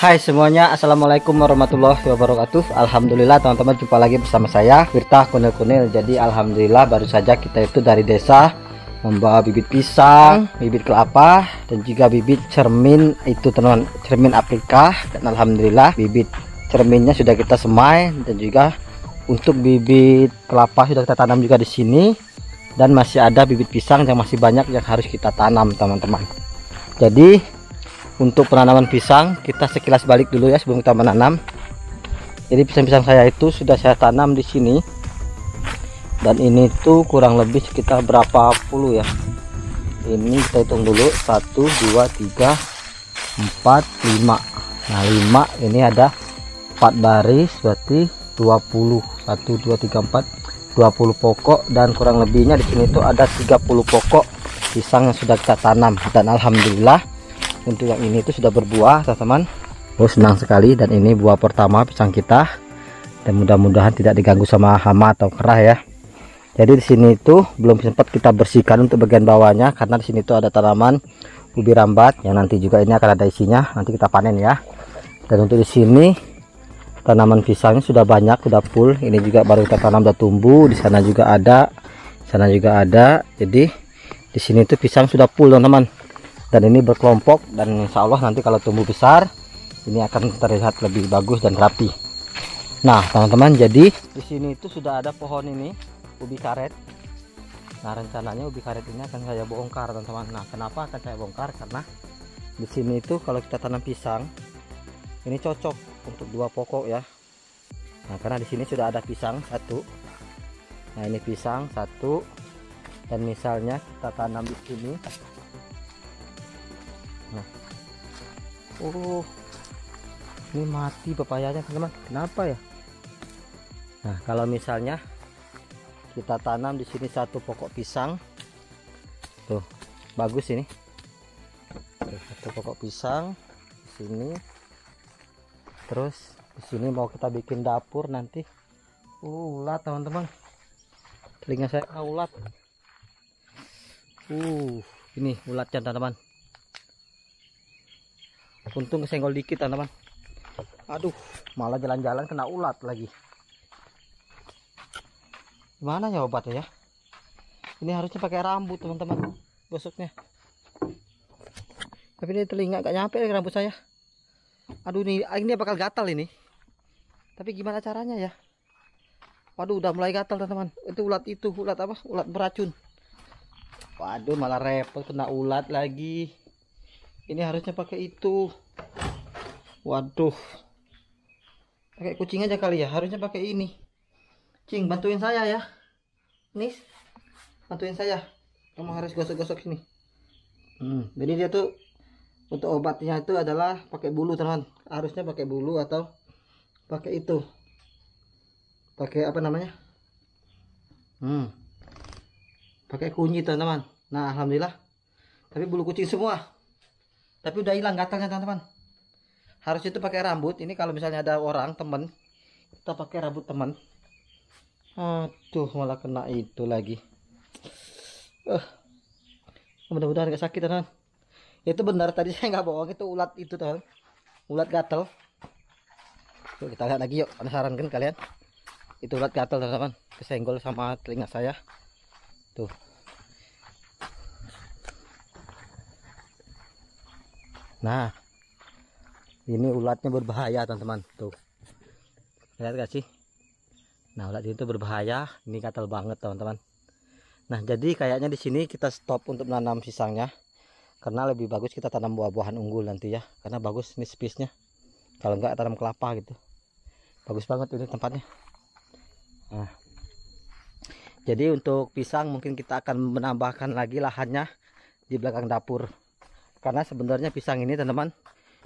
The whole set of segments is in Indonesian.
Hai semuanya, assalamualaikum warahmatullahi wabarakatuh. Alhamdulillah teman-teman, jumpa lagi bersama saya Firta Kunil. Jadi alhamdulillah baru saja kita itu dari desa membawa bibit pisang, bibit kelapa, dan juga bibit cermin itu teman, cermin Afrika. Dan alhamdulillah bibit cerminnya sudah kita semai, dan juga untuk bibit kelapa sudah kita tanam juga di sini. Dan masih ada bibit pisang yang masih banyak yang harus kita tanam teman-teman. Jadi untuk penanaman pisang kita sekilas balik dulu ya sebelum kita menanam. Jadi pisang-pisang saya itu sudah saya tanam di sini, dan ini tuh kurang lebih sekitar berapa puluh ya. Ini kita hitung dulu, 1 2 3 4 5. Nah 5 ini ada 4 baris, berarti 20. 1 2 3 4 20 pokok, dan kurang lebihnya di sini tuh ada 30 pokok pisang yang sudah kita tanam. Dan alhamdulillah untuk yang ini itu sudah berbuah teman-teman. Oh, senang sekali. Dan ini buah pertama pisang kita, dan mudah-mudahan tidak diganggu sama hama atau kerah ya. Jadi di sini itu belum sempat kita bersihkan untuk bagian bawahnya, karena di sini itu ada tanaman ubi rambat yang nanti juga ini akan ada isinya, nanti kita panen ya. Dan untuk di sini tanaman pisangnya sudah banyak, sudah full. Ini juga baru kita tanam, sudah tumbuh. Di sana juga ada, di sana juga ada. Jadi di sini tuh pisang sudah full teman-teman, dan ini berkelompok, dan insya Allah nanti kalau tumbuh besar ini akan terlihat lebih bagus dan rapi. Nah teman-teman, jadi di sini itu sudah ada pohon ini ubi karet. Nah rencananya ubi karet ini akan saya bongkar teman-teman. Nah kenapa akan saya bongkar, karena di sini itu kalau kita tanam pisang ini cocok untuk 2 pokok ya. Nah karena di sini sudah ada pisang 1. Nah ini pisang 1, dan misalnya kita tanam di sini. Nah, oh ini mati pepayanya teman-teman, kenapa ya? Nah kalau misalnya kita tanam di sini 1 pokok pisang, tuh bagus ini. Tuh, 1 pokok pisang di sini. Terus di sini mau kita bikin dapur nanti. Ulat teman-teman, telinga saya kena ulat. Ini ulatnya teman-teman. Untung kesenggol dikit teman-teman. Aduh, malah jalan-jalan kena ulat lagi. Gimana ya obatnya ya? Ini harusnya pakai rambut teman-teman, gosoknya. Tapi ini telinga gak nyampe ke rambut saya. Aduh, ini bakal gatal ini. Tapi gimana caranya ya? Waduh, udah mulai gatal teman-teman. Itu ulat apa? Ulat beracun. Waduh, malah repot kena ulat lagi. Ini harusnya pakai itu. Waduh, pakai kucing aja kali ya, harusnya pakai ini. Cing, bantuin saya ya. Nis, bantuin saya. Kamu harus gosok-gosok sini. Jadi dia tuh untuk obatnya itu adalah pakai bulu teman. Harusnya pakai bulu atau pakai itu. Pakai apa namanya? Pakai kunyit teman-teman. Nah alhamdulillah. Tapi bulu kucing semua. Tapi udah hilang gatalnya teman-teman. Harus itu pakai rambut. Ini kalau misalnya ada orang teman, kita pakai rambut teman. Aduh, malah kena itu lagi. Mudah-mudahan gak sakit teman. Itu benar tadi saya nggak bohong, itu ulat itu teman. Ulat gatal. Yuk kita lihat lagi yuk. Penasaran kan kalian? Itu ulat gatal teman-teman. Kesenggol sama telinga saya. Tuh. Nah, ini ulatnya berbahaya teman-teman. Tuh, lihat gak sih? Nah ulat itu berbahaya. Ini gatal banget teman-teman. Nah jadi kayaknya di sini kita stop untuk menanam pisangnya, karena lebih bagus kita tanam buah-buahan unggul nanti ya. Karena bagus ini space-nya. Kalau enggak tanam kelapa gitu. Bagus banget ini tempatnya. Nah, jadi untuk pisang mungkin kita akan menambahkan lagi lahannya di belakang dapur. Karena sebenarnya pisang ini teman-teman,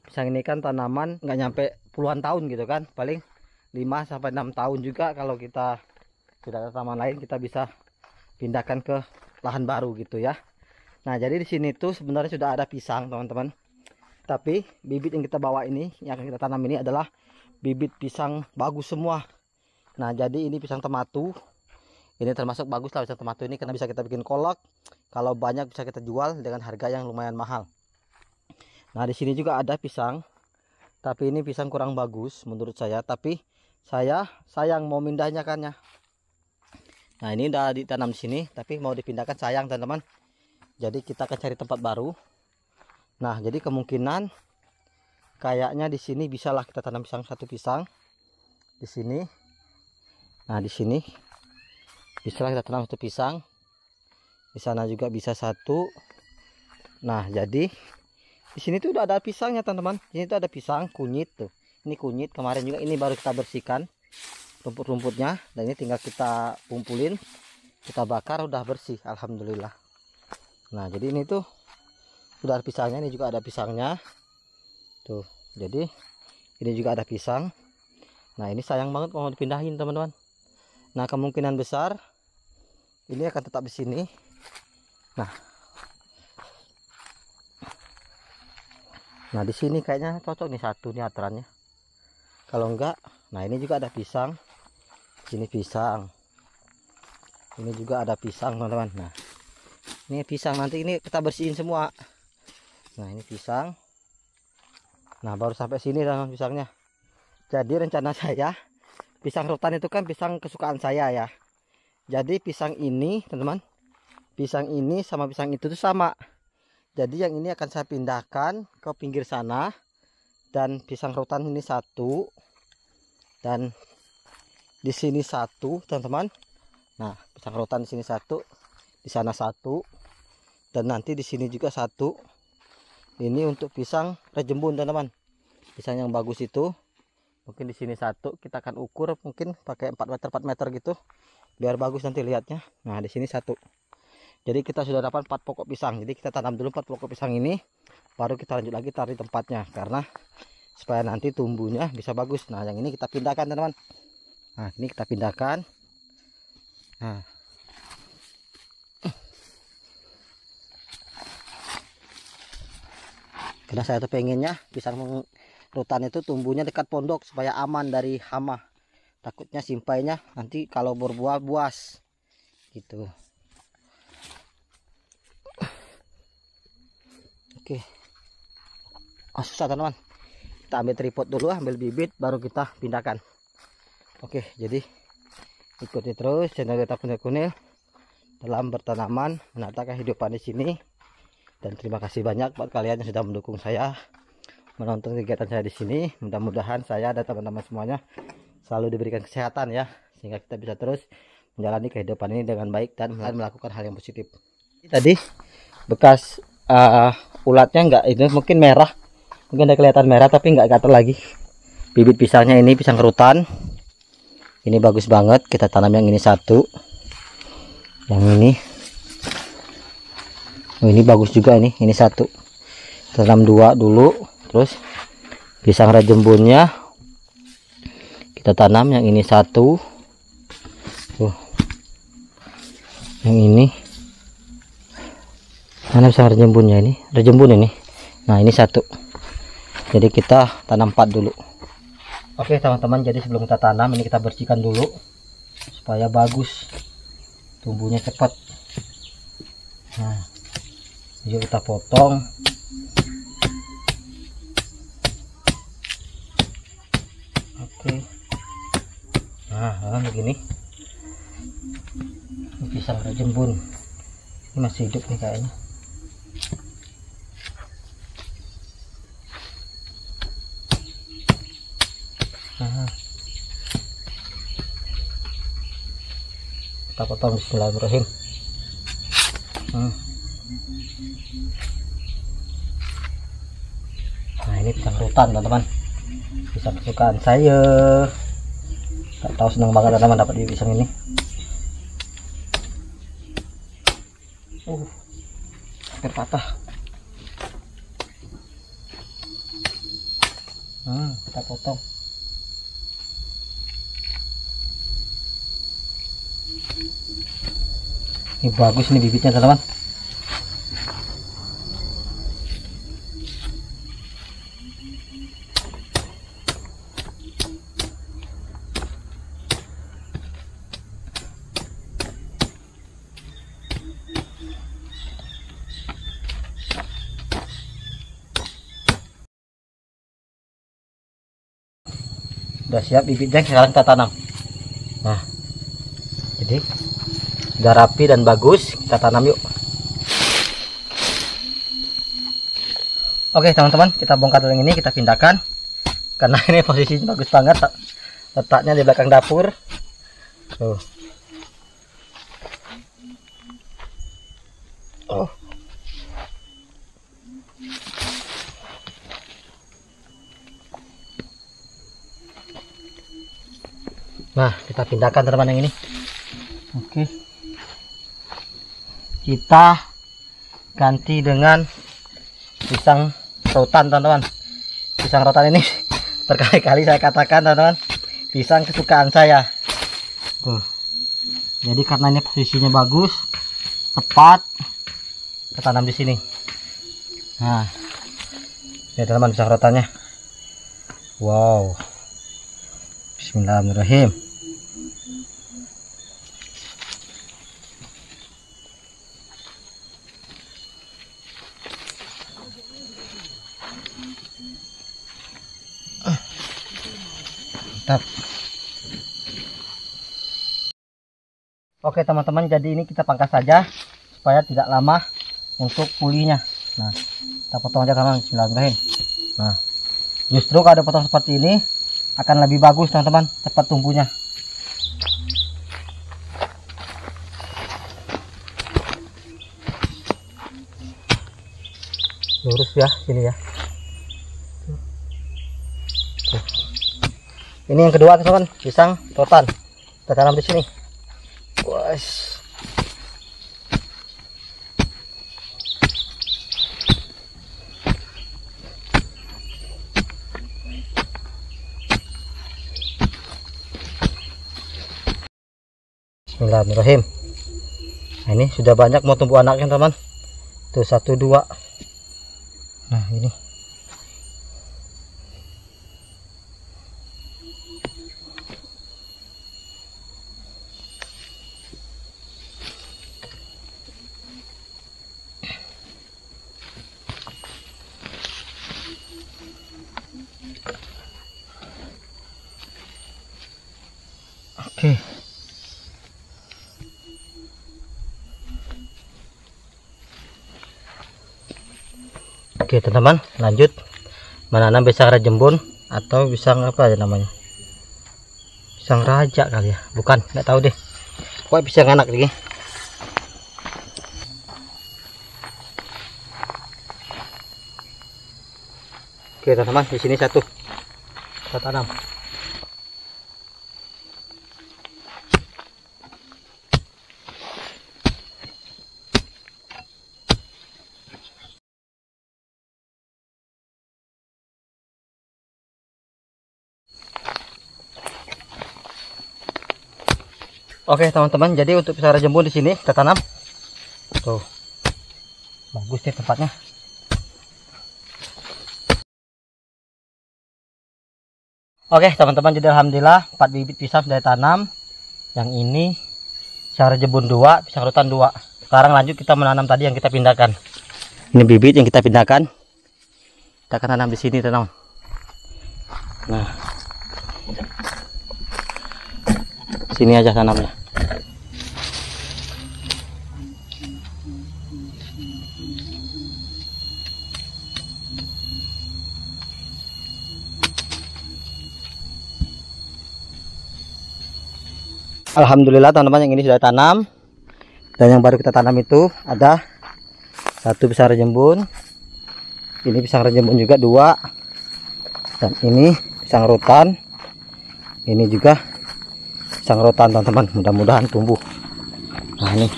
pisang ini kan tanaman nggak nyampe puluhan tahun gitu kan, paling 5-6 tahun juga. Kalau kita tidak ada tanaman lain, kita bisa pindahkan ke lahan baru gitu ya. Nah jadi di sini tuh sebenarnya sudah ada pisang teman-teman, tapi bibit yang kita bawa ini, yang akan kita tanam ini adalah bibit pisang bagus semua. Nah jadi ini pisang tematu. Ini termasuk bagus lah pisang tematu ini, karena bisa kita bikin kolak. Kalau banyak bisa kita jual dengan harga yang lumayan mahal. Nah di sini juga ada pisang Tapi ini pisang kurang bagus menurut saya, tapi saya sayang mau mindahnya kan ya. Nah, ini udah ditanam di sini, tapi mau dipindahkan sayang teman-teman. Jadi kita akan cari tempat baru. Nah, jadi kemungkinan kayaknya di sini bisalah kita tanam pisang, satu pisang di sini. Nah, di sini bisalah kita tanam satu pisang. Di sana juga bisa satu. Nah, jadi di sini tuh udah ada pisangnya teman-teman. Di sini tuh ada pisang kunyit tuh. Ini kunyit kemarin juga, ini baru kita bersihkan rumput-rumputnya, dan ini tinggal kita kumpulin, kita bakar, udah bersih alhamdulillah. Nah, jadi ini tuh sudah ada pisangnya, ini juga ada pisangnya tuh. Jadi ini juga ada pisang. Nah, ini sayang banget kalau mau dipindahin teman-teman. Nah, kemungkinan besar ini akan tetap di sini. Nah, di sini kayaknya cocok nih satu nih aturannya. Kalau enggak, nah ini juga ada pisang. Ini pisang. Ini juga ada pisang teman-teman. Nah, ini pisang, nanti ini kita bersihin semua. Nah, ini pisang. Nah, baru sampai sini teman pisangnya. Jadi rencana saya, pisang rutan itu kan pisang kesukaan saya ya. Jadi pisang ini teman-teman, pisang ini sama pisang itu tuh sama. Jadi yang ini akan saya pindahkan ke pinggir sana. Dan pisang rutan ini satu, dan di sini satu teman-teman. Nah, pisang rutan di sini satu, di sana satu, dan nanti di sini juga satu. Ini untuk pisang rejembun teman-teman. Pisang yang bagus itu mungkin di sini satu, kita akan ukur mungkin pakai 4 meter 4 meter gitu biar bagus nanti lihatnya. Nah, di sini satu. Jadi kita sudah dapat 4 pokok pisang. Jadi kita tanam dulu 4 pokok pisang ini, baru kita lanjut lagi cari tempatnya, karena supaya nanti tumbuhnya bisa bagus. Nah, yang ini kita pindahkan teman-teman. Nah, ini kita pindahkan. Nah, karena saya tuh pengennya pisang rutan itu tumbuhnya dekat pondok supaya aman dari hama. Takutnya simpainya nanti kalau berbuah buas gitu. Oke. Susah teman-teman. Kita ambil tripod dulu, ambil bibit, baru kita pindahkan. Oke, jadi ikuti terus channel Wirtha Kunil-Kunil dalam bertanaman, menata kehidupan di sini. Dan terima kasih banyak buat kalian yang sudah mendukung saya menonton kegiatan saya di sini. Mudah-mudahan saya dan teman-teman semuanya selalu diberikan kesehatan ya, sehingga kita bisa terus menjalani kehidupan ini dengan baik dan melakukan hal yang positif. Tadi bekas ulatnya enggak, itu mungkin merah, mungkin ada kelihatan merah tapi enggak gatal lagi. Bibit pisangnya ini pisang rutan. Ini bagus banget, kita tanam yang ini satu. Yang ini. Oh, ini bagus juga ini satu. Tanam 2 dulu, terus pisang rejembunnya kita tanam yang ini satu. Tuh. Yang ini. Mana pisang rejembunnya ini? Rejembun ini. Nah, ini satu. Jadi kita tanam 4 dulu. Oke teman-teman, jadi sebelum kita tanam ini kita bersihkan dulu supaya bagus, tumbuhnya cepat. Nah, yuk kita potong. Oke. Nah, begini. Ini pisang rejembun. Ini masih hidup nih kayaknya. Nah, kita potong, bismillahirrahmanirrahim. Nah, ini pisang rutan teman-teman, pisang kesukaan saya. Tak tahu, senang banget teman-teman dapat di pisang ini. Hampir patah. Kita potong. Ini bagus nih bibitnya teman-teman. sudah siap bibitnya, sekarang kita tanam. Nah, jadi sudah rapi dan bagus, kita tanam yuk. Oke teman-teman, kita bongkar dulu yang ini, kita pindahkan karena ini posisinya bagus banget, letaknya di belakang dapur tuh. Oh. Nah, kita pindahkan teman-teman yang ini. Oke. Kita ganti dengan pisang rotan, teman-teman. Pisang rotan ini berkali-kali saya katakan, teman-teman, pisang kesukaan saya. Tuh. Jadi karena ini posisinya bagus, tepat, kita tanam di sini. Nah, ini teman-teman pisang rotannya. Wow. Bismillahirrahmanirrahim. Mantap. Oke teman-teman, jadi ini kita pangkas saja supaya tidak lama untuk pulihnya. Nah, kita potong aja teman-teman. Bismillahirrahmanirrahim. Nah, justru kalau ada potong seperti ini akan lebih bagus teman-teman, cepat tumbuhnya. Lurus ya sini ya. Tuh. Ini yang kedua teman-teman, pisang rotan. Kita tanam di sini. Wes. Bismillahirrahmanirrahim. Nah, ini sudah banyak mau tumbuh anaknya teman. Tuh 1 2. Nah, ini. Oke. Oke teman-teman, lanjut menanam pisang rajembun atau pisang apa ya namanya, pisang raja kali ya, bukan, nggak tahu deh, pokoknya pisang enak nih. Oke teman-teman, di sini satu kita tanam. Oke teman-teman, jadi untuk pisang rajembun di sini kita tanam. Tuh, bagus deh tempatnya. Oke teman-teman, jadi alhamdulillah 4 bibit pisang sudah tanam. Yang ini pisang rajembun 2, pisang rotan 2. Sekarang lanjut kita menanam tadi yang kita pindahkan. Ini bibit yang kita pindahkan. Kita akan tanam di sini teman-teman. Nah, sini aja tanamnya. Alhamdulillah teman-teman, yang ini sudah tanam, dan yang baru kita tanam itu ada 1 pisang rajembun, ini pisang rajembun juga 2, dan ini pisang rotan, ini juga pisang rotan teman-teman. Mudah-mudahan tumbuh. Nah ini.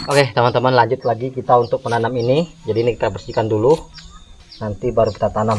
Oke teman-teman, lanjut lagi kita untuk menanam ini. Jadi ini kita bersihkan dulu, nanti baru kita tanam.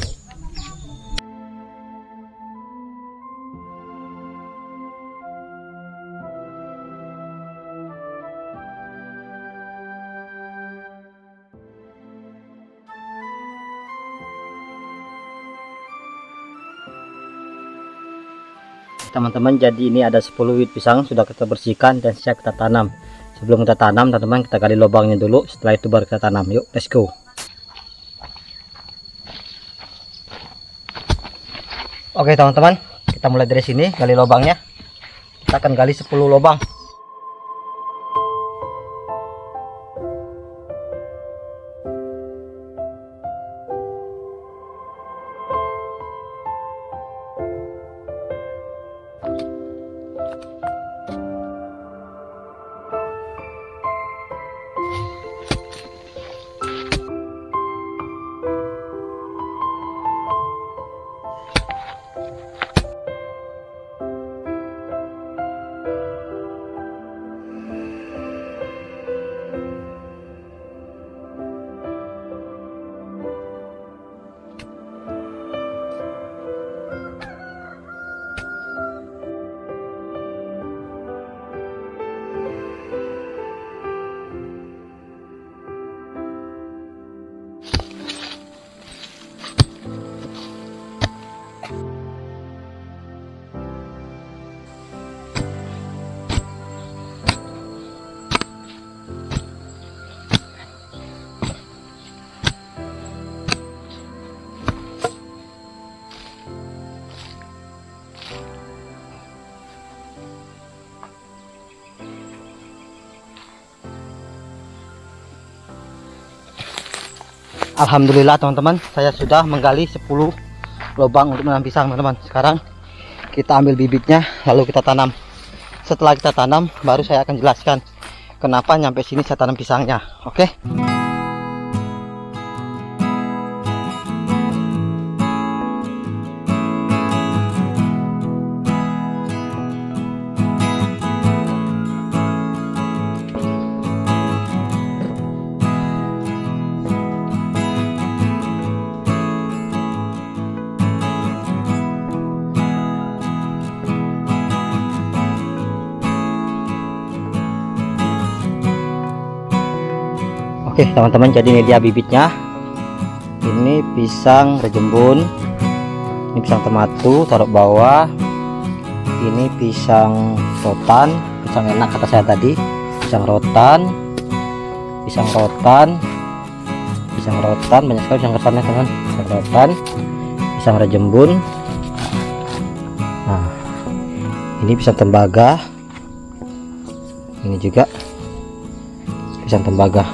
Teman-teman, jadi ini ada 10 bibit pisang sudah kita bersihkan dan siap kita tanam. Sebelum kita tanam teman-teman, kita gali lubangnya dulu, setelah itu baru kita tanam. Yuk, let's go. Oke teman-teman, kita mulai dari sini gali lubangnya. Kita akan gali 10 lubang. Alhamdulillah teman-teman, saya sudah menggali 10 lubang untuk menanam pisang teman-teman. Sekarang kita ambil bibitnya lalu kita tanam. Setelah kita tanam baru saya akan jelaskan kenapa nyampe sini saya tanam pisangnya. Oke. Oke teman-teman, jadi ini dia bibitnya. Ini pisang rejembun, ini pisang tematu taruh bawah, ini pisang rotan, pisang enak kata saya tadi, pisang rotan, banyak sekali pisang rotannya teman, pisang rotan, pisang rejembun. Nah ini pisang tembaga, ini juga pisang tembaga.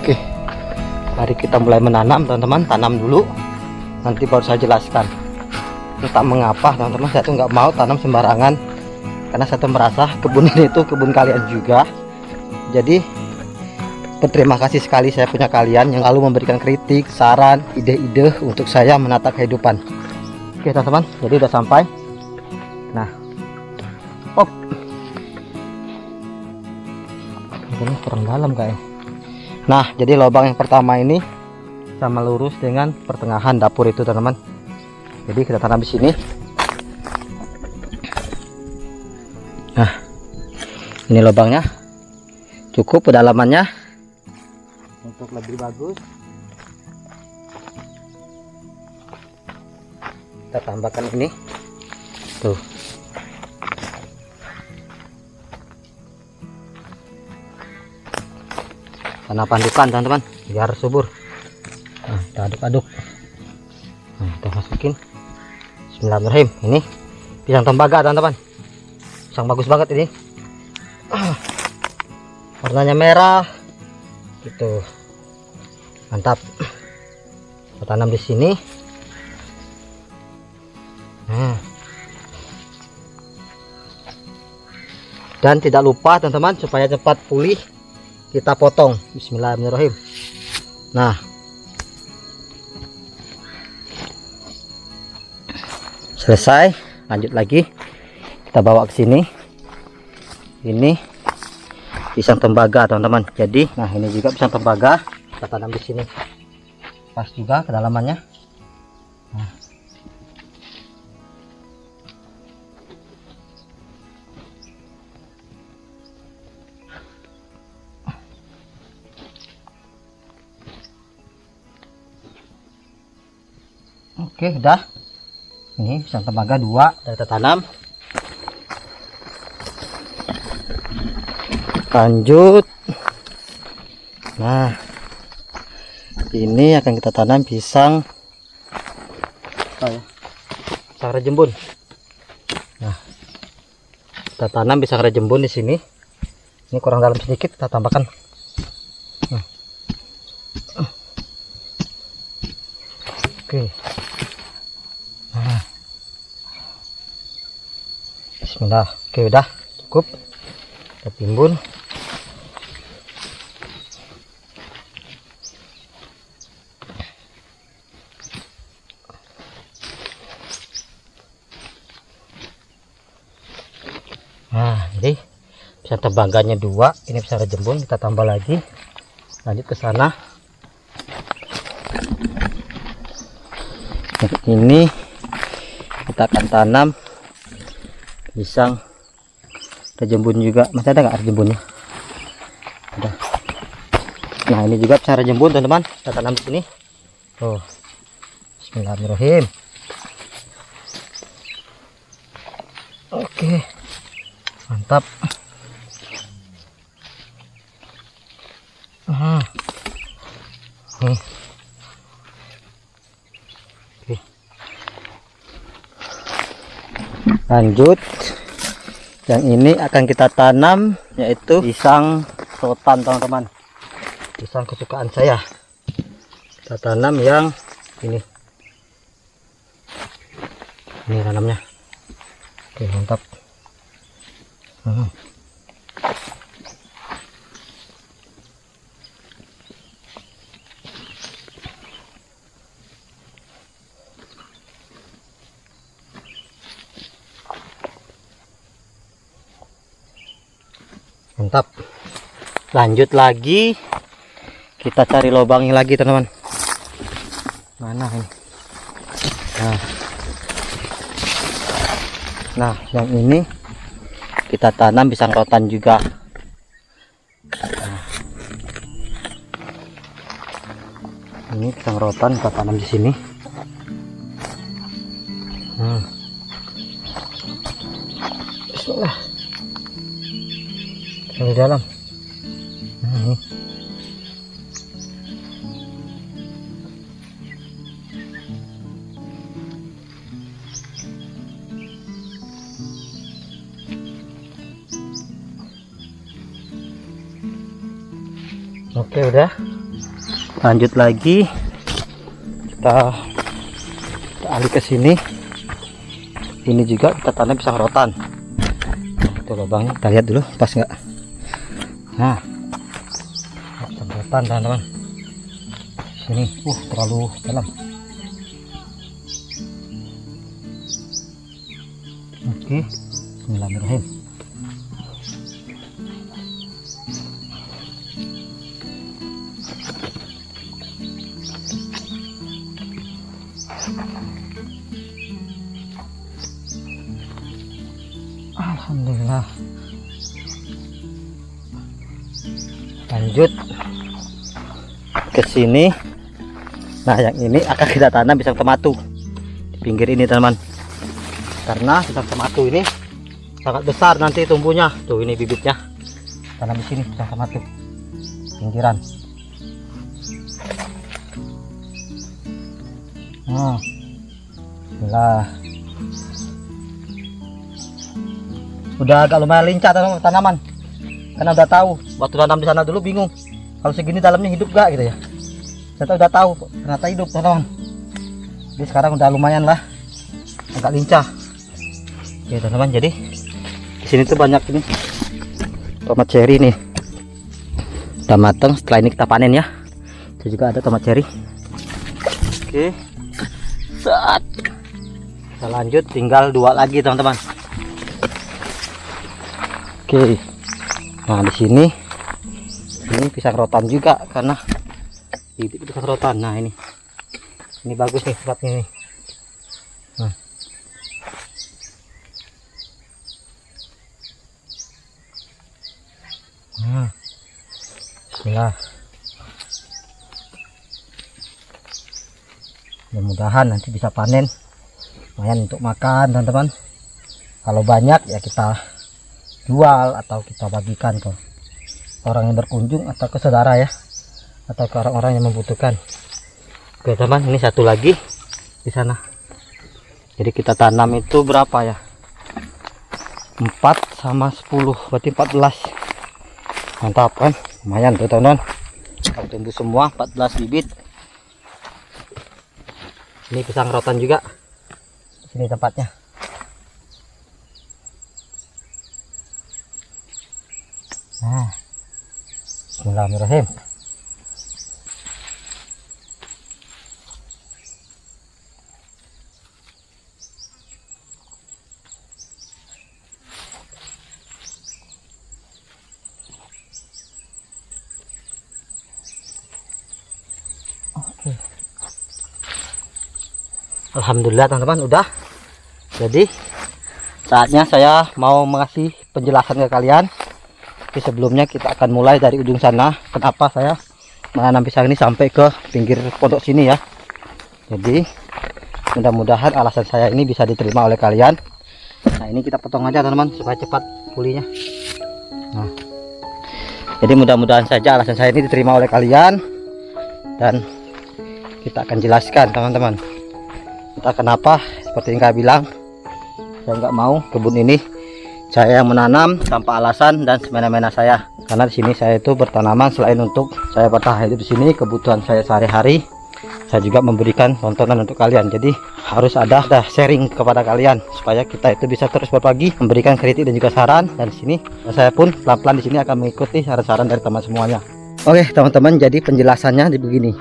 Oke, mari kita mulai menanam teman-teman. Tanam dulu, nanti baru saya jelaskan entah mengapa teman-teman saya tuh nggak mau tanam sembarangan, karena saya tuh merasa kebun ini tuh kebun kalian juga. Jadi berterima kasih sekali saya punya kalian yang lalu memberikan kritik, saran, ide-ide untuk saya menata kehidupan. Oke teman-teman, jadi udah sampai. Nah, ini kurang dalam guys. Nah, jadi lubang yang pertama ini sama lurus dengan pertengahan dapur itu, teman-teman. Jadi kita tanam di sini. Nah, ini lubangnya. Cukup kedalamannya untuk lebih bagus. Kita tambahkan ini. Tuh. Tanah pandukan teman-teman biar subur. Nah, kita aduk-aduk. Nah, kita masukin. Bismillahirrahmanirrahim. Ini pisang tembaga teman-teman, pisang bagus banget ini. Warnanya merah gitu, mantap. Kita tanam di sini. Nah, dan tidak lupa teman-teman, supaya cepat pulih kita potong. Bismillahirrahmanirrahim. Nah, selesai, lanjut lagi. Kita bawa ke sini. Ini pisang tembaga teman-teman. Jadi, nah ini juga pisang tembaga. Kita tanam di sini. Pas juga kedalamannya. Nah. Oke, udah. Ini pisang tembaga 2 kita tanam. Lanjut. Nah, ini akan kita tanam pisang pisang rajembun. Nah, kita tanam pisang rajembun di sini. Ini kurang dalam sedikit, kita tambahkan. Oke. Nah. Bismillah. Oke, udah cukup. Kita timbun. Nah, jadi pisang tembangganya 2, ini pisang rajembun, kita tambah lagi. Lanjut ke sana. Ini kita akan tanam pisang rajembun juga. Masih ada nggak rajembunnya? Ada. Nah, ini juga pisang rajembun, teman-teman. Kita tanam di sini. Oh, bismillahirrahmanirrahim. Oke, mantap. Nih. Oke. Lanjut, yang ini akan kita tanam, yaitu pisang rotan, teman-teman. Pisang kesukaan saya. Kita tanam yang ini tanamnya. Oke, mantap. Mantap. Lanjut lagi, kita cari lubangnya lagi, teman-teman. Mana ini? Nah, yang ini kita tanam pisang rotan juga. Nah, ini pisang rotan kita tanam di sini. Bismillah. Di dalam. Ini. Oke, udah. Lanjut lagi. Kita alih ke sini. Ini juga kita tanam pisang rotan. Itu lubangnya, kita lihat dulu pas nggak. Nah, pisang rotan, teman-teman. Sini, terlalu dalam. Oke, bismillahirrahmanirrahim. Alhamdulillah. Lanjut ke sini. Nah, yang ini akan kita tanam pisang tematu di pinggir ini, teman-teman. Karena pisang tematu ini sangat besar nanti tumbuhnya. Tuh, ini bibitnya. Tanam di sini pisang tematu pinggiran. Bismillah. Udah agak lumayan lincah tanaman, karena udah tahu waktu tanam di sana dulu bingung kalau segini dalamnya hidup gak gitu ya. Saya udah tahu ternyata hidup, teman-teman. Jadi sekarang udah lumayan lah, agak lincah. Oke, teman-teman, jadi di sini tuh banyak ini tomat cherry nih, udah mateng. Setelah ini kita panen ya. Itu juga ada tomat cherry. Oke, saat kita lanjut, tinggal 2 lagi, teman-teman. Oke, nah di sini ini pisang rotan juga, karena bibit pisang rotan. Nah, ini bagus nih tempatnya nih. Nah, bismillah. Mudah-mudahan nanti bisa panen lumayan untuk makan teman-teman. Kalau banyak ya kita jual atau kita bagikan ke orang yang berkunjung atau ke saudara ya, atau ke orang-orang yang membutuhkan. Oke teman, ini satu lagi di sana. Jadi kita tanam itu berapa ya, 4 sama 10 berarti 14. Mantap kan, lumayan tuh teman-teman. Kalau tumbuh semua 14 bibit. Ini pisang rotan juga, sini tempatnya. Nah, bismillahirrahmanirrahim. Oke. Alhamdulillah teman-teman udah. Jadi saatnya saya mau mengasih penjelasan ke kalian. Tapi sebelumnya kita akan mulai dari ujung sana. Kenapa saya menanam pisang ini sampai ke pinggir pondok sini ya. Jadi mudah-mudahan alasan saya ini bisa diterima oleh kalian. Nah, ini kita potong aja teman-teman supaya cepat pulihnya. Nah, jadi mudah-mudahan saja alasan saya ini diterima oleh kalian, dan kita akan jelaskan teman-teman entah kenapa seperti yang kalian bilang saya nggak mau kebun ini saya yang menanam tanpa alasan dan semena-mena saya. Karena di sini saya itu bertanaman selain untuk saya bertahan hidup di sini, kebutuhan saya sehari-hari, saya juga memberikan tontonan untuk kalian. Jadi harus ada sharing kepada kalian supaya kita itu bisa terus berbagi, memberikan kritik dan juga saran. Dan di sini saya pun pelan-pelan di sini akan mengikuti saran-saran dari teman semuanya. Oke teman-teman, jadi penjelasannya di begini.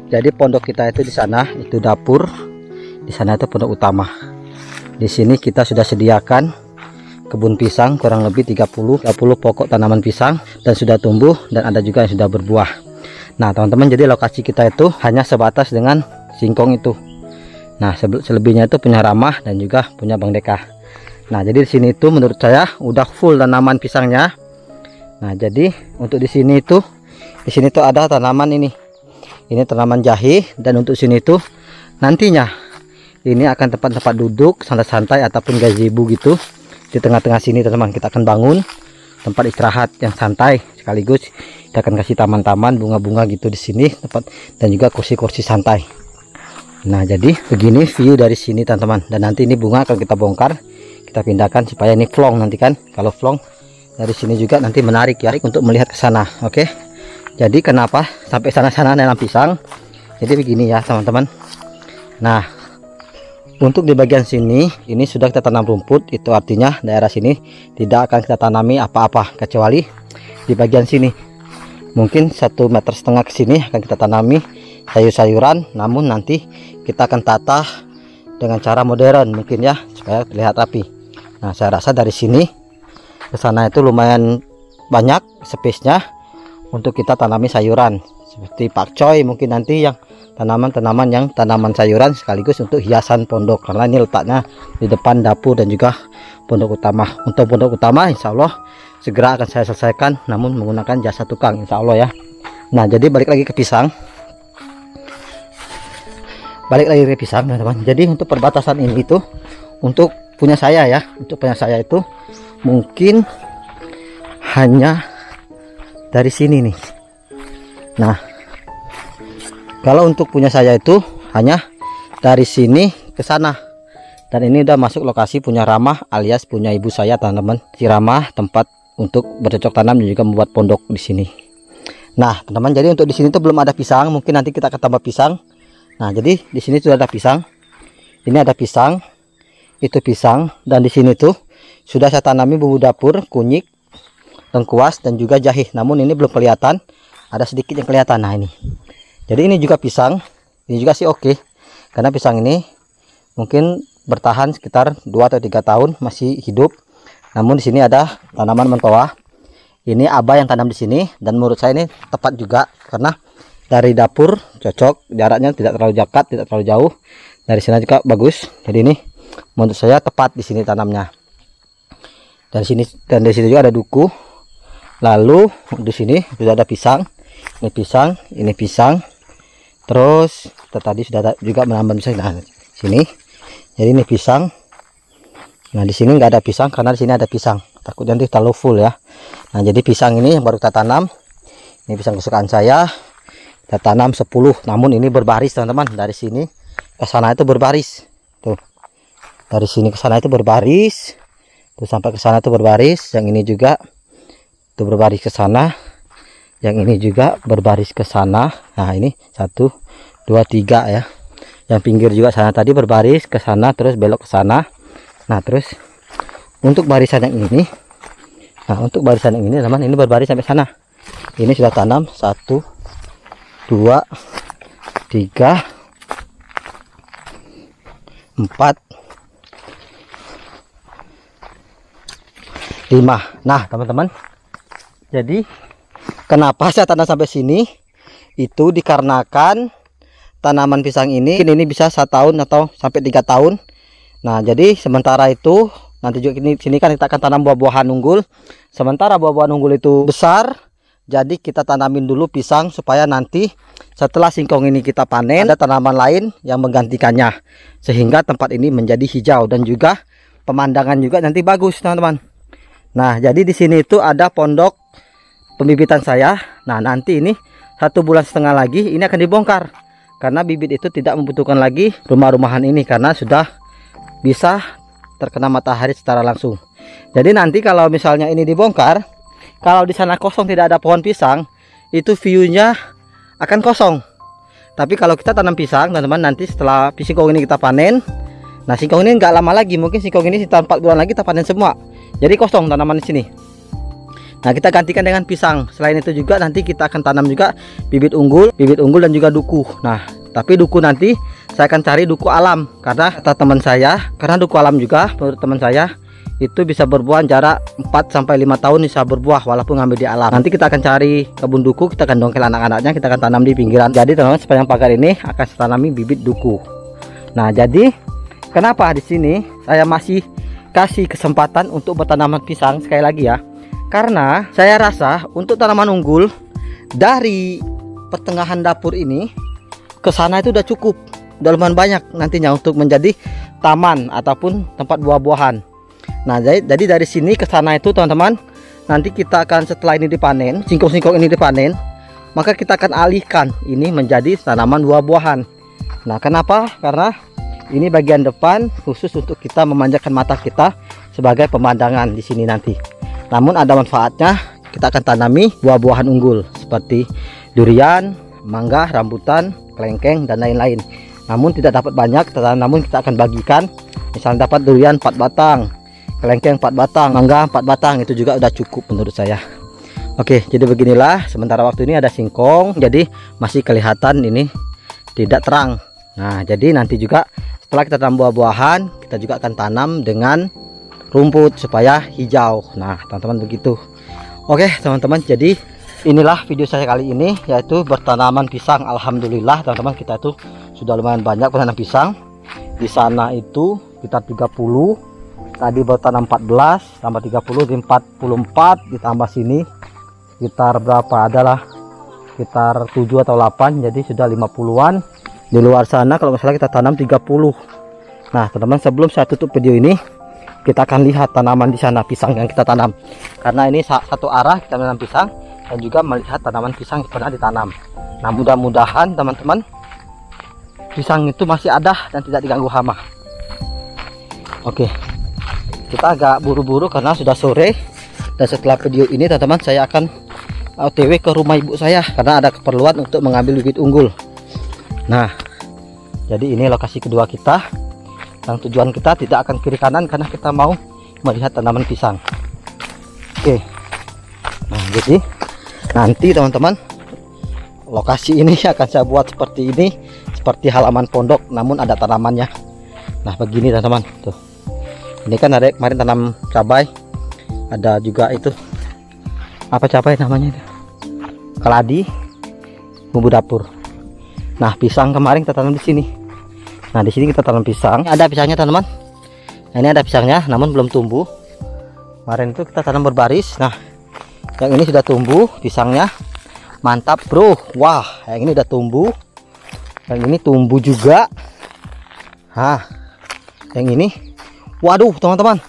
Jadi pondok kita itu di sana itu dapur, di sana itu pondok utama. Di sini kita sudah sediakan kebun pisang kurang lebih 30 pokok tanaman pisang, dan sudah tumbuh dan ada juga yang sudah berbuah. Nah teman-teman, jadi lokasi kita itu hanya sebatas dengan singkong itu. Nah selebihnya itu punya Ramah dan juga punya Bang Deka. Nah jadi di sini itu menurut saya udah full tanaman pisangnya. Nah jadi untuk di sini tuh ada tanaman ini tanaman jahe, dan untuk sini tuh nantinya ini akan tempat-tempat duduk santai-santai ataupun gazebo gitu. Di tengah-tengah sini teman-teman kita akan bangun tempat istirahat yang santai, sekaligus kita akan kasih taman-taman bunga-bunga gitu di sini tempat, dan juga kursi-kursi santai. Nah jadi begini view dari sini teman-teman, dan nanti ini bunga akan kita bongkar, kita pindahkan supaya ini vlog nanti kan. Kalau vlog dari sini juga nanti menarik ya untuk melihat ke sana. Oke, jadi kenapa sampai sana-sana nanam pisang? Jadi begini ya teman-teman. Nah untuk di bagian sini ini sudah kita tanam rumput, itu artinya daerah sini tidak akan kita tanami apa-apa kecuali di bagian sini. Mungkin 1,5 meter ke sini akan kita tanami sayur-sayuran, namun nanti kita akan tata dengan cara modern mungkin ya supaya terlihat rapi. Nah saya rasa dari sini ke sana itu lumayan banyak space-nya untuk kita tanami sayuran seperti pakcoy, mungkin nanti yang tanaman-tanaman yang tanaman sayuran sekaligus untuk hiasan pondok, karena ini letaknya di depan dapur dan juga pondok utama. Untuk pondok utama insya Allah segera akan saya selesaikan, namun menggunakan jasa tukang insya Allah ya. Nah jadi balik lagi ke pisang teman-teman. Jadi untuk perbatasan ini itu untuk punya saya ya, untuk punya saya itu mungkin hanya dari sini nih. Nah kalau untuk punya saya itu hanya dari sini ke sana, dan ini udah masuk lokasi punya Ramah alias punya ibu saya teman-teman. Si Ramah tempat untuk bercocok tanam dan juga membuat pondok di sini. Nah teman-teman, jadi untuk di sini tuh belum ada pisang, mungkin nanti kita akan tambah pisang. Nah jadi di sini sudah ada pisang, ini ada pisang, itu pisang, dan di sini tuh sudah saya tanami bumbu dapur, kunyit, lengkuas dan juga jahe. Namun ini belum kelihatan, ada sedikit yang kelihatan. Nah ini. Jadi ini juga pisang, ini juga sih oke, karena pisang ini mungkin bertahan sekitar 2 atau 3 tahun masih hidup. Namun di sini ada tanaman mentoa. Ini Abah yang tanam di sini, dan menurut saya ini tepat juga karena dari dapur cocok, jaraknya tidak terlalu dekat, tidak terlalu jauh. Dari sini juga bagus. Jadi ini menurut saya tepat di sini tanamnya. Dari sini dan di sini juga ada duku. Lalu di sini sudah ada pisang. Ini pisang, ini pisang. Terus kita tadi sudah juga menambah pisang. Nah, sini Jadi ini pisang. Nah di sini nggak ada pisang karena di sini ada pisang. Takut nanti terlalu full ya. Nah jadi pisang ini yang baru kita tanam. Ini pisang kesukaan saya. Kita tanam 10. Namun ini berbaris teman-teman. Dari sini ke sana itu berbaris. Tuh. Dari sini ke sana itu berbaris. Tuh sampai ke sana itu berbaris. Yang ini juga itu berbaris ke sana. Yang ini juga berbaris ke sana. Nah ini 1, 2, 3 ya. Yang pinggir juga sana tadi berbaris ke sana terus belok ke sana. Nah terus untuk barisan yang ini, nah untuk barisan yang ini teman, ini berbaris sampai sana. Ini sudah tanam 1, 2, 3, 4, 5. Nah teman-teman, jadi kenapa saya tanam sampai sini? Itu dikarenakan tanaman pisang ini bisa 1 tahun atau sampai 3 tahun. Nah jadi sementara itu nanti juga sini kan kita akan tanam buah-buahan unggul. Sementara buah-buahan unggul itu besar, jadi kita tanamin dulu pisang supaya nanti setelah singkong ini kita panen ada tanaman lain yang menggantikannya, sehingga tempat ini menjadi hijau dan juga pemandangan juga nanti bagus teman-teman. Nah jadi di sini itu ada pondok pembibitan saya. Nah nanti ini 1,5 bulan lagi ini akan dibongkar karena bibit itu tidak membutuhkan lagi rumah-rumahan ini karena sudah bisa terkena matahari secara langsung. Jadi nanti kalau misalnya ini dibongkar, kalau di sana kosong tidak ada pohon pisang, itu view-nya akan kosong. Tapi kalau kita tanam pisang teman-teman, nanti setelah singkong ini kita panen, nah singkong ini nggak lama lagi, mungkin singkong ini sekitar 4 bulan lagi kita panen semua. Jadi kosong tanaman di sini. Nah kita gantikan dengan pisang. Selain itu juga nanti kita akan tanam juga bibit unggul dan juga duku. Nah tapi duku nanti saya akan cari duku alam karena kata teman saya, karena duku alam juga menurut teman saya itu bisa berbuah jarak 4-5 tahun bisa berbuah walaupun ngambil di alam. Nanti kita akan cari kebun duku, kita akan dongkel anak-anaknya, kita akan tanam di pinggiran. Jadi teman-teman sepanjang pagar ini akan saya tanami bibit duku. Nah jadi kenapa di sini saya masih kasih kesempatan untuk bertanaman pisang sekali lagi ya, karena saya rasa untuk tanaman unggul dari pertengahan dapur ini ke sana itu udah cukup, udah lumayan banyak nantinya untuk menjadi taman ataupun tempat buah-buahan. Nah jadi dari sini ke sana itu teman-teman, nanti kita akan setelah ini dipanen, singkong-singkong ini dipanen, maka kita akan alihkan ini menjadi tanaman buah-buahan. Nah kenapa? Karena ini bagian depan khusus untuk kita memanjakan mata kita sebagai pemandangan di sini nanti. Namun ada manfaatnya, kita akan tanami buah-buahan unggul seperti durian, mangga, rambutan, kelengkeng dan lain-lain. Namun tidak dapat banyak, namun kita akan bagikan. Misalnya dapat durian 4 batang, kelengkeng 4 batang, mangga 4 batang, itu juga udah cukup menurut saya. Oke, jadi beginilah. Sementara waktu ini ada singkong, jadi masih kelihatan ini tidak terang. Nah jadi nanti juga setelah kita tanam buah-buahan, kita juga akan tanam dengan rumput supaya hijau. Nah teman-teman begitu. Oke teman-teman, jadi inilah video saya kali ini, yaitu bertanaman pisang. Alhamdulillah teman-teman, kita itu sudah lumayan banyak menanam pisang. Di sana itu sekitar 30, tadi bertanam 14 tambah 30 di 44, ditambah sini sekitar berapa, adalah sekitar 7 atau 8, jadi sudah 50-an. Di luar sana kalau misalnya kita tanam 30. Nah teman-teman, sebelum saya tutup video ini, kita akan lihat tanaman di sana pisang yang kita tanam, karena ini satu arah kita menanam pisang dan juga melihat tanaman pisang yang pernah ditanam. Nah mudah-mudahan teman-teman pisang itu masih ada dan tidak diganggu hama. Oke, kita agak buru-buru karena sudah sore, dan setelah video ini teman-teman saya akan OTW ke rumah ibu saya karena ada keperluan untuk mengambil bibit unggul. Nah jadi ini lokasi kedua kita, dan tujuan kita tidak akan kiri kanan karena kita mau melihat tanaman pisang. Oke, nah jadi nanti teman-teman lokasi ini akan saya buat seperti ini, seperti halaman pondok namun ada tanamannya. Nah begini teman-teman, tuh ini kan ada kemarin tanam cabai, ada juga itu apa cabai namanya itu, keladi, bumbu dapur. Nah pisang kemarin kita tanam di sini. Nah di sini kita tanam pisang, ada pisangnya teman-teman. Nah, ini ada pisangnya namun belum tumbuh. Kemarin itu kita tanam berbaris. Nah yang ini sudah tumbuh pisangnya, mantap bro. Wah yang ini udah tumbuh, yang ini tumbuh juga. Nah Yang ini, waduh teman-teman,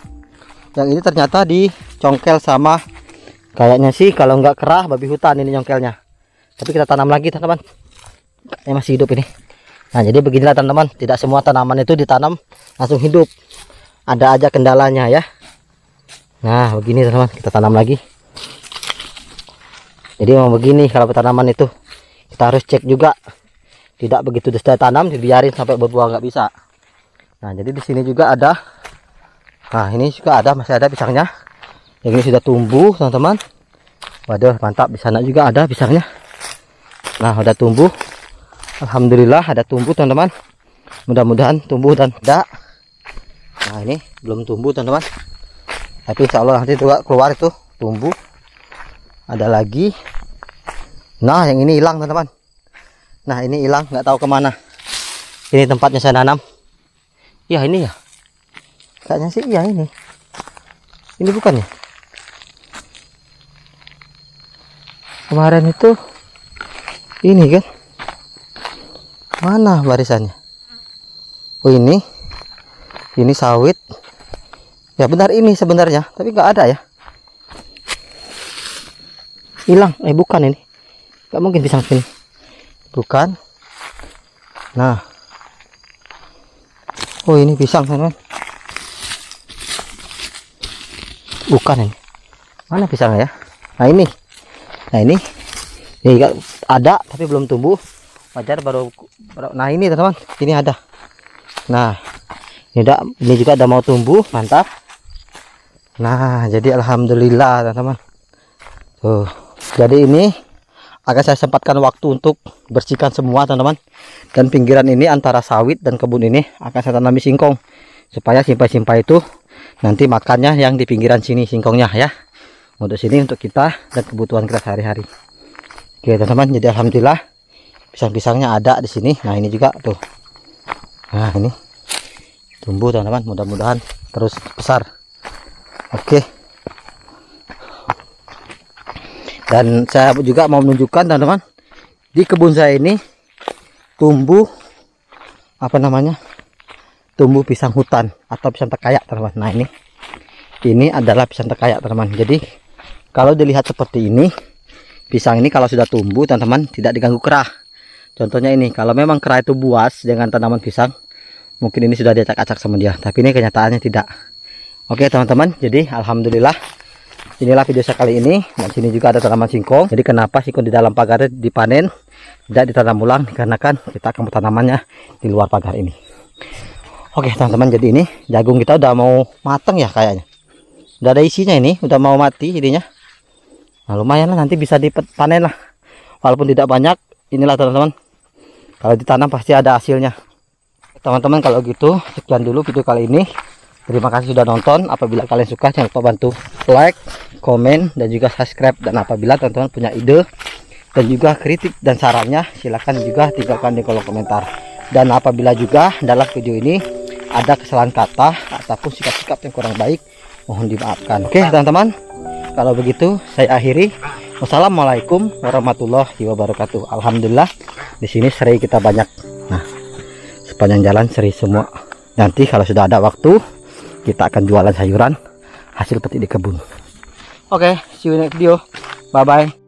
yang ini ternyata dicongkel sama, kayaknya sih kalau nggak kerah babi hutan ini nyongkelnya. Tapi kita tanam lagi teman-teman, ini masih hidup ini. Nah jadi beginilah teman-teman, tidak semua tanaman itu ditanam langsung hidup, ada aja kendalanya ya. Nah begini teman-teman, kita tanam lagi. Jadi memang begini kalau tanaman itu, kita harus cek juga, tidak begitu sudah tanam dibiarin sampai berbuah nggak bisa. Nah jadi di sini juga ada, nah ini juga ada, masih ada pisangnya. Yang ini sudah tumbuh teman-teman. Waduh mantap, di sana juga ada pisangnya. Nah udah tumbuh, alhamdulillah ada tumbuh teman-teman. Mudah-mudahan tumbuh dan ada. Nah ini belum tumbuh teman-teman, tapi insya Allah nanti juga keluar itu tumbuh. Ada lagi. Nah yang ini hilang teman-teman. Nah ini hilang, nggak tahu kemana. Ini tempatnya saya nanam. Ya ini ya, kayaknya sih iya ini. Ini bukan ya? Kemarin itu ini kan? Mana barisannya? Oh ini sawit. Ya benar ini sebenarnya, tapi nggak ada ya. Hilang. Bukan ini. Nggak mungkin pisang sini. Bukan. Nah. Oh ini pisang teman-teman. Bukan ini. Mana pisangnya ya? Nah ini. Nah ini ada tapi belum tumbuh. Wajar baru. Nah ini teman-teman, ini ada. Nah ini juga ada mau tumbuh, mantap. Nah jadi alhamdulillah teman-teman. Tuh. Jadi ini akan saya sempatkan waktu untuk bersihkan semua teman-teman. Dan pinggiran ini antara sawit dan kebun ini akan saya tanami singkong, supaya simpai-simpai itu nanti makannya yang di pinggiran sini singkongnya ya. Untuk sini untuk kita dan kebutuhan kita sehari-hari. Oke teman-teman, jadi alhamdulillah pisang-pisangnya ada di sini. Nah ini juga tuh. Nah ini tumbuh teman-teman, mudah-mudahan terus besar. Oke. Dan saya juga mau menunjukkan teman-teman, di kebun saya ini tumbuh apa namanya, tumbuh pisang hutan atau pisang tekayak teman-teman. Nah ini adalah pisang tekayak teman-teman. Jadi kalau dilihat seperti ini, pisang ini kalau sudah tumbuh teman-teman tidak diganggu kerah. Contohnya ini, kalau memang kerah itu buas dengan tanaman pisang, mungkin ini sudah diacak-acak sama dia, tapi ini kenyataannya tidak. Oke teman-teman, jadi alhamdulillah inilah video saya kali ini. Dan sini juga ada tanaman singkong. Jadi kenapa singkong di dalam pagar dipanen, tidak ditanam ulang, dikarenakan kita akan tanamannya di luar pagar ini. Oke teman-teman, jadi ini jagung kita udah mau matang ya kayaknya. Udah ada isinya ini, udah mau mati jadinya. Nah lumayan lah, nanti bisa dipanen lah. Walaupun tidak banyak, inilah teman-teman. Kalau ditanam pasti ada hasilnya. Teman-teman kalau gitu sekian dulu video kali ini. Terima kasih sudah nonton. Apabila kalian suka, jangan lupa bantu like, komen, dan juga subscribe. Dan apabila teman-teman punya ide dan juga kritik dan sarannya, silahkan juga tinggalkan di kolom komentar. Dan apabila juga dalam video ini ada kesalahan kata ataupun sikap-sikap yang kurang baik, mohon dimaafkan. Oke teman-teman, kalau begitu saya akhiri. Wassalamualaikum warahmatullahi wabarakatuh. Alhamdulillah di sini serai kita banyak. Nah sepanjang jalan serai semua. Nanti kalau sudah ada waktu, kita akan jualan sayuran hasil petik di kebun. Oke, see you next video. Bye bye.